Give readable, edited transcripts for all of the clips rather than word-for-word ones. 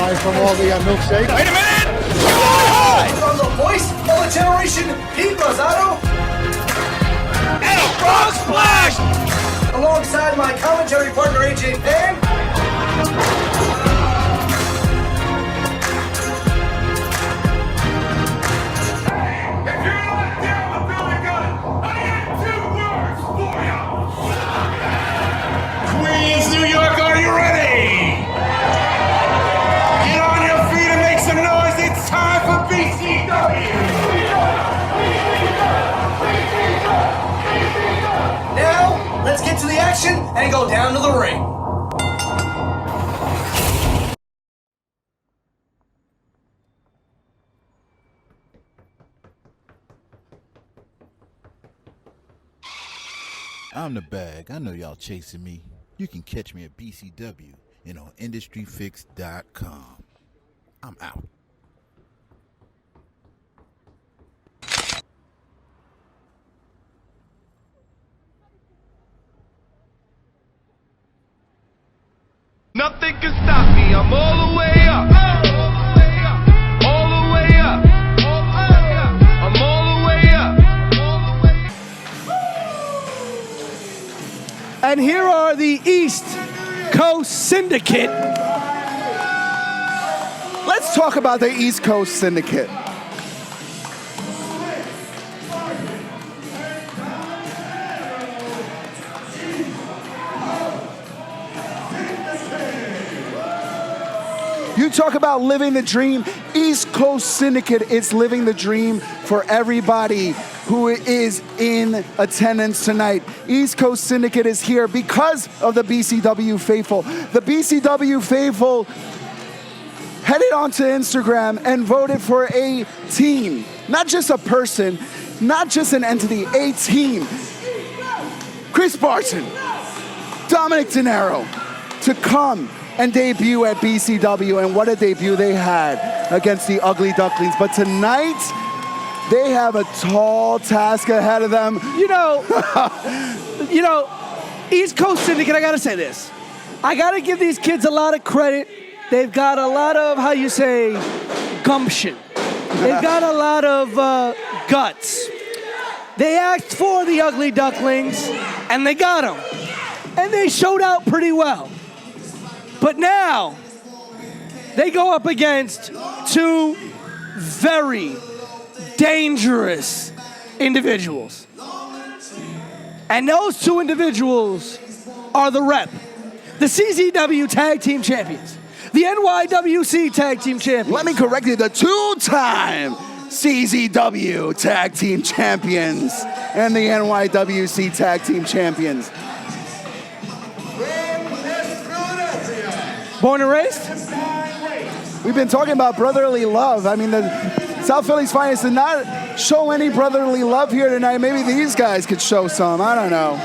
Aside from all the milkshake. Wait a minute! From the voice of a generation, Pete Rosado. And a frog splash! Alongside my commentary partner, AJ Pan. Queens, New York, are you ready? Get on your feet and make some noise. It's time for BCW. Now, let's get to the action and go down to the ring. I'm the bag. I know y'all chasing me. You can catch me at BCW and on IndustryFix.com. I'm out. Nothing can stop me. I'm all the way up. All the way up. I'm all the way up. And here are the East Coast Syndicate. Let's talk about the East Coast Syndicate. You talk about living the dream. East Coast Syndicate is living the dream for everybody who is in attendance tonight. East Coast Syndicate is here because of the BCW faithful. The BCW faithful headed onto Instagram and voted for a team, not just a person, not just an entity, a team. Chris Barton, Dominic De Niro to come and debut at BCW, and what a debut they had against the Ugly Ducklings. But tonight, they have a tall task ahead of them. You know, East Coast Syndicate, I gotta say this. I gotta give these kids a lot of credit. They've got a lot of, how you say, gumption. They've got a lot of guts. They asked for the Ugly Ducklings, and they got them. And they showed out pretty well. But now, they go up against two very dangerous individuals. And those two individuals are the Rep, the CZW Tag Team Champions, the NYWC Tag Team Champions. Let me correct you, the two-time CZW Tag Team Champions and the NYWC Tag Team Champions. Born and raised? We've been talking about brotherly love. I mean, the South Philly's Finest did not show any brotherly love here tonight. Maybe these guys could show some. I don't know.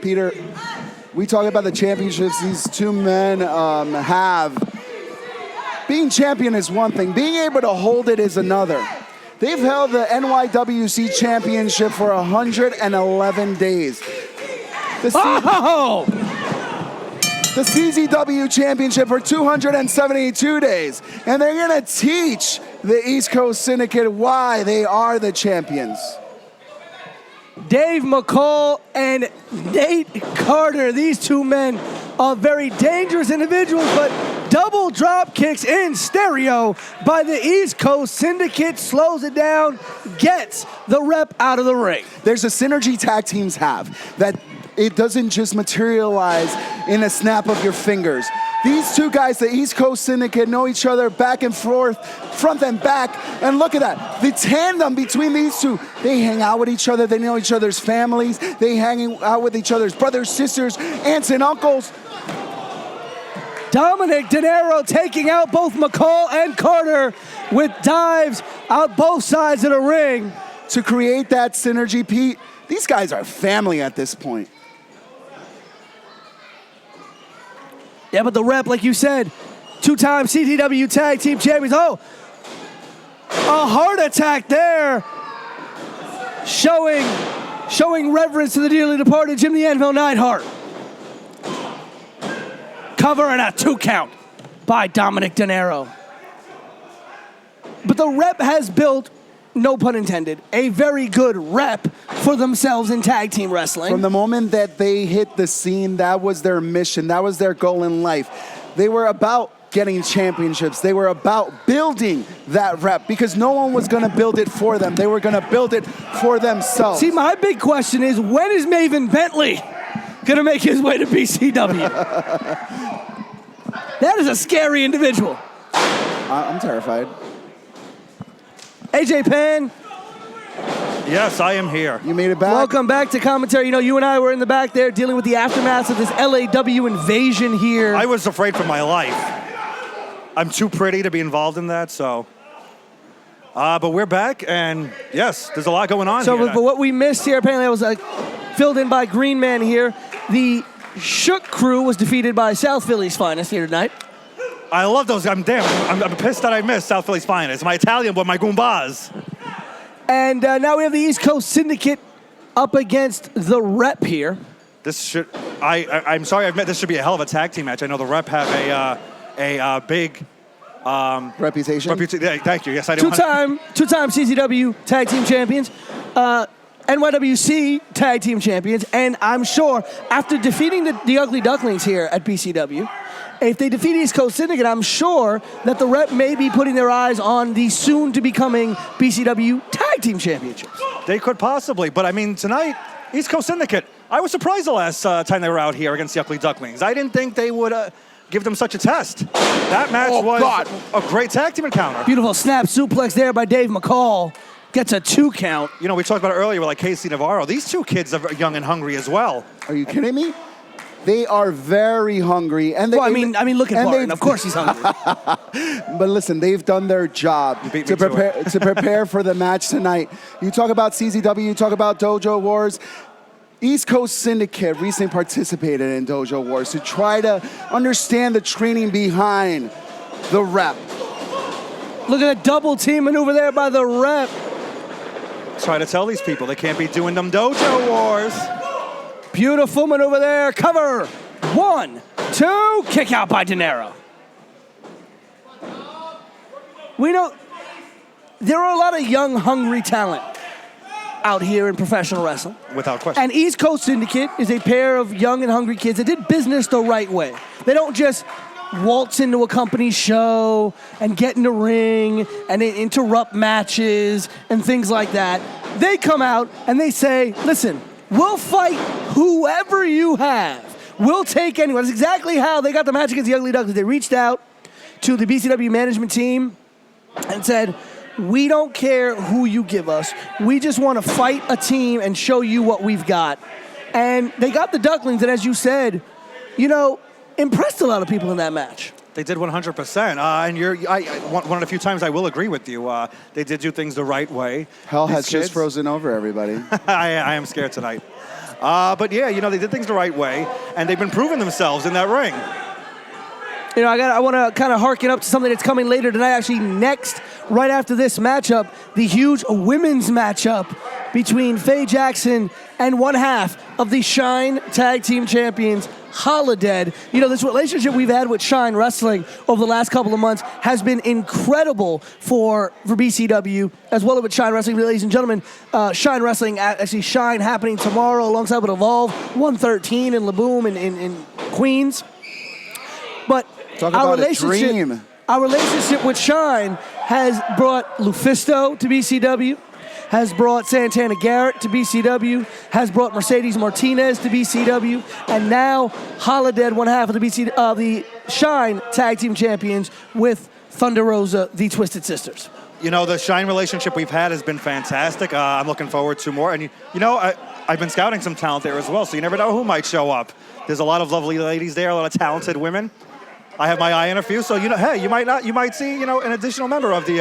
Peter, we talk about the championships these two men have. Being champion is one thing. Being able to hold it is another. They've held the NYWC championship for 111 days. The CZW championship for 272 days. And they're going to teach the East Coast Syndicate why they are the champions. Dave McCall and Nate Carter, these two men are very dangerous individuals, but double drop kicks in stereo by the East Coast Syndicate slows it down, gets the Rep out of the ring. There's a synergy tag teams have that it doesn't just materialize in a snap of your fingers. These two guys, the East Coast Syndicate, know each other back and forth, front and back. And look at that. The tandem between these two. They hang out with each other. They know each other's families. They hang out with each other's brothers, sisters, aunts, and uncles. Dominic De Niro taking out both McCall and Carter with dives out both sides of the ring. To create that synergy, Pete, these guys are family at this point. Yeah, but the Rep, like you said, 2-time CZW Tag Team Champions. Oh, a heart attack there. Showing reverence to the dearly departed Jim the Anvil Neidhart. Cover and a 2 count by Dominic De Niro. But the Rep has built, no pun intended, a very good rep for themselves in tag team wrestling. From the moment that they hit the scene, that was their mission. That was their goal in life. They were about getting championships. They were about building that rep because no one was going to build it for them. They were going to build it for themselves. See, my big question is, when is Maven Bentley going to make his way to BCW? That is a scary individual. I'm terrified. AJ Penn, Yes, I am here. You made it back? welcome back to commentary. You know, you and I were in the back there dealing with the aftermath of this LAW invasion here. I was afraid for my life. I'm too pretty to be involved in that, so. But we're back, and yes, there's a lot going on So, here. but what we missed here, apparently, I was filled in by Green Man here. The Shook crew was defeated by South Philly's finest here tonight. I love those. I'm pissed that I missed South Philly's finest. My Italian boy, my Goombas. And now we have the East Coast Syndicate up against the Rep here. This should. I'm sorry. This should be a hell of a tag team match. I know the Rep have a big Reputation? Yeah, thank you. Yes, I didn't. Two-time CZW Tag Team Champions. NYWC Tag Team Champions, and I'm sure after defeating the Ugly Ducklings here at BCW, if they defeat East Coast Syndicate, I'm sure that the Rep may be putting their eyes on the soon-to-becoming BCW Tag Team Championships. They could possibly, but I mean, tonight, East Coast Syndicate, I was surprised the last time they were out here against the Ugly Ducklings. I didn't think they would give them such a test. That match was a great tag team encounter. Beautiful snap suplex there by Dave McCall. Gets a 2 count. You know, we talked about it earlier with like Casey Navarro. These two kids are young and hungry as well. Are you kidding me? They are very hungry. And they, Well, I mean, look at Barton. Of course he's hungry. But listen, they've done their job beat to me to prepare for the match tonight. You talk about CZW, you talk about Dojo Wars. East Coast Syndicate recently participated in Dojo Wars to try to understand the training behind the Rep. Look at a double team maneuver there by the Rep. Try to tell these people they can't be doing them Dojo Wars. Beautiful maneuver there. Cover. 1, 2. Kick out by De Niro. We know there are a lot of young, hungry talent out here in professional wrestling. Without question. And East Coast Syndicate is a pair of young and hungry kids that did business the right way. They don't just waltz into a company show and get in the ring and interrupt matches and things like that. They come out and they say, listen, we'll fight whoever you have. We'll take anyone. That's exactly how they got the match against the Ugly Ducklings. They reached out to the BCW management team and said, we don't care who you give us. We just want to fight a team and show you what we've got. And they got the Ducklings, and as you said, you know, impressed a lot of people in that match. They did 100%. And one of the few times I will agree with you. They did do things the right way. Hell These has just kids- frozen over everybody. I am scared tonight. But yeah, you know, they did things the right way, and they've been proving themselves in that ring. You know, I want to kind of harken up to something that's coming later tonight. Actually, next, right after this matchup, the huge women's matchup between Faye Jackson and one half of the Shine Tag Team Champions, Holiday. You know, this relationship we've had with Shine Wrestling over the last couple of months has been incredible for BCW, as well as with Shine Wrestling. Ladies and gentlemen, Shine Wrestling, actually Shine happening tomorrow alongside with Evolve 113 in Laboom in Queens. But Talk about a dream. Our relationship with Shine has brought Lufisto to BCW, has brought Santana Garrett to BCW, has brought Mercedes Martinez to BCW, and now Holiday, one half of the Shine Tag Team Champions with Thunder Rosa, the Twisted Sisters. You know, the Shine relationship we've had has been fantastic. I'm looking forward to more. And, you know, I've been scouting some talent there as well, so you never know who might show up. There's a lot of lovely ladies there, a lot of talented women. I have my eye on a few, so, you know, hey, you might see, you know, an additional member of the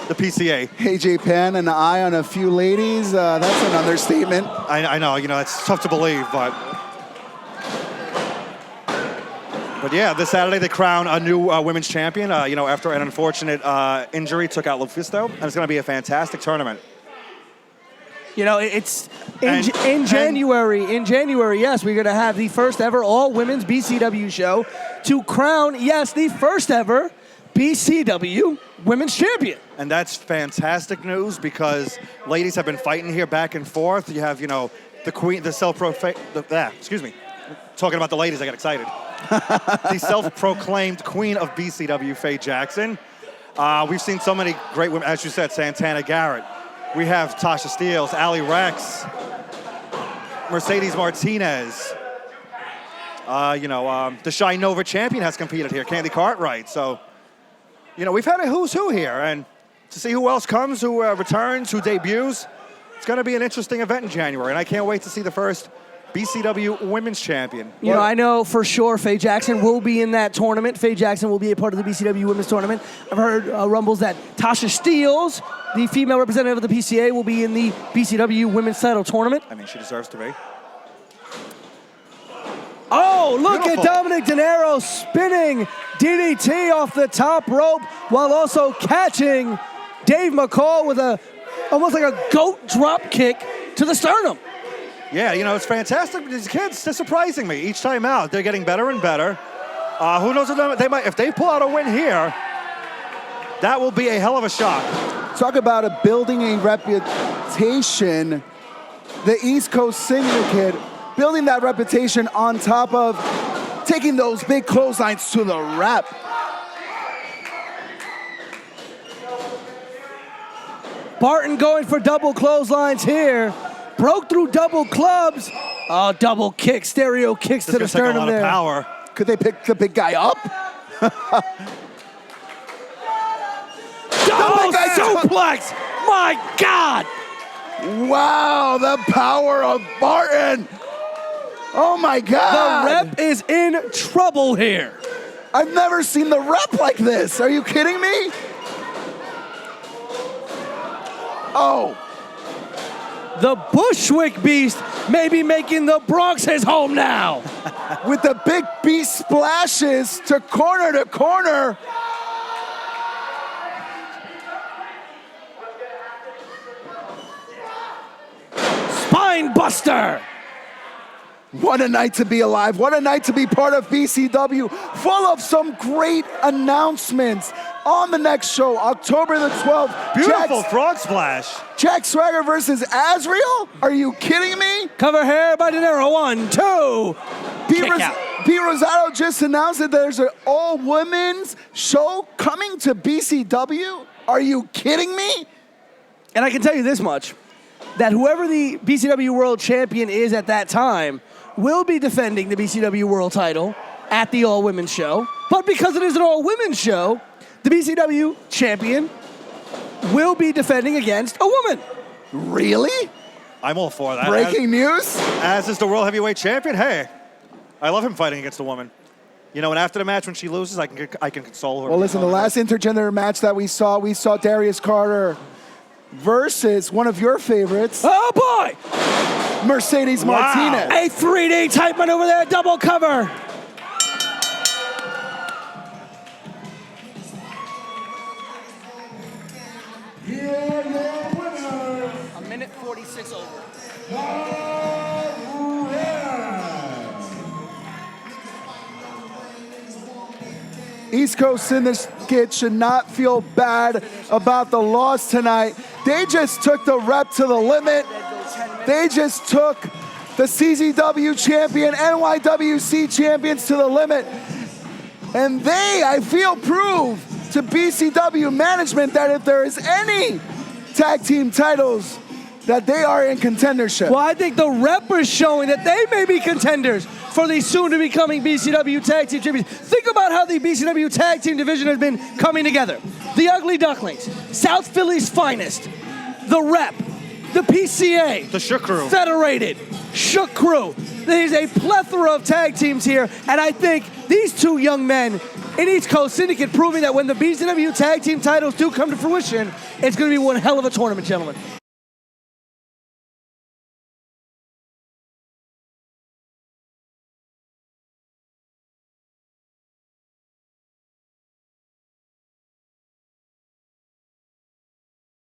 PCA. AJ Penn and an eye on a few ladies, that's an understatement. I know, you know, it's tough to believe, but... But yeah, this Saturday they crown a new women's champion. After an unfortunate injury took out Lufisto, and it's going to be a fantastic tournament. It's in January. In January, yes, we're going to have the first ever all-women's BCW show to crown, yes, the first ever BCW women's champion. And that's fantastic news because ladies have been fighting here back and forth. You have, the queen, the excuse me, talking about the ladies, I got excited. The self-proclaimed queen of BCW, Faye Jackson. We've seen so many great women, as you said, Santana Garrett. We have Tasha Steeles, Ali Rex, Mercedes Martinez. The Shy Nova champion has competed here, Candy Cartwright. So, we've had a who's who here. And to see who else comes, who returns, who debuts, it's going to be an interesting event in January. And I can't wait to see the first BCW women's champion. I know for sure Faye Jackson will be in that tournament. Faye Jackson will be a part of the BCW women's tournament. I've heard rumbles that Tasha Steeles, the female representative of the PCA, will be in the BCW women's title tournament. I mean, she deserves to be. Oh, look Beautiful. at Dominic De Niro spinning DDT off the top rope while also catching Dave McCall with almost like a goat drop kick to the sternum. Yeah, it's fantastic. These kids, they're surprising me each time out. They're getting better and better. Who knows if they might, if they pull out a win here, that will be a hell of a shock. Talk about building a reputation. The East Coast Syndicate building that reputation on top of taking those big clotheslines to the rep. Barton going for double clotheslines here. Broke through double clubs. Oh, double kick, stereo kicks to the sternum take a lot there. of power. Could they pick the big guy up? Double suplex! My God! Wow, the power of Barton. Oh my God. The rep is in trouble here. I've never seen the rep like this. Are you kidding me? Oh. The Bushwick Beast may be making the Bronx his home now. With the big beast splashes to corner. Spine buster. What a night to be alive. What a night to be part of BCW. Full of some great announcements. On the next show, October the 12th. Beautiful frog splash. Jack Swagger versus Azriel? Are you kidding me? Cover hair by De Niro. 1, 2. Pete Rosado just announced that there's an all-women's show coming to BCW. Are you kidding me? And I can tell you this much, that whoever the BCW World Champion is at that time will be defending the BCW World title at the all-women's show. But because it is an all-women's show, the BCW Champion will be defending against a woman. Really? I'm all for that. Breaking news? As is the World Heavyweight Champion, hey, I love him fighting against a woman. And after the match when she loses, I can console her. Well, listen, the last intergender match that we saw Darius Carter versus one of your favorites. Oh, boy! Mercedes Martinez. A 3D type maneuver there, double cover. A minute 46 over. East Coast Syndicate should not feel bad about the loss tonight. They just took the rep to the limit. They just took the CZW champion, NYWC champions to the limit. And they, I feel, prove to BCW management that if there is any tag team titles, that they are in contendership. Well, I think the rep is showing that they may be contenders for the soon-to-becoming BCW Tag Team Champions. Think about how the BCW Tag Team division has been coming together. The Ugly Ducklings, South Philly's finest, the rep, the PCA, The Shook Crew. Federated, Shook Crew. There's a plethora of tag teams here, and I think these two young men in East Coast Syndicate proving that when the BCW Tag Team titles do come to fruition, it's going to be one hell of a tournament, gentlemen.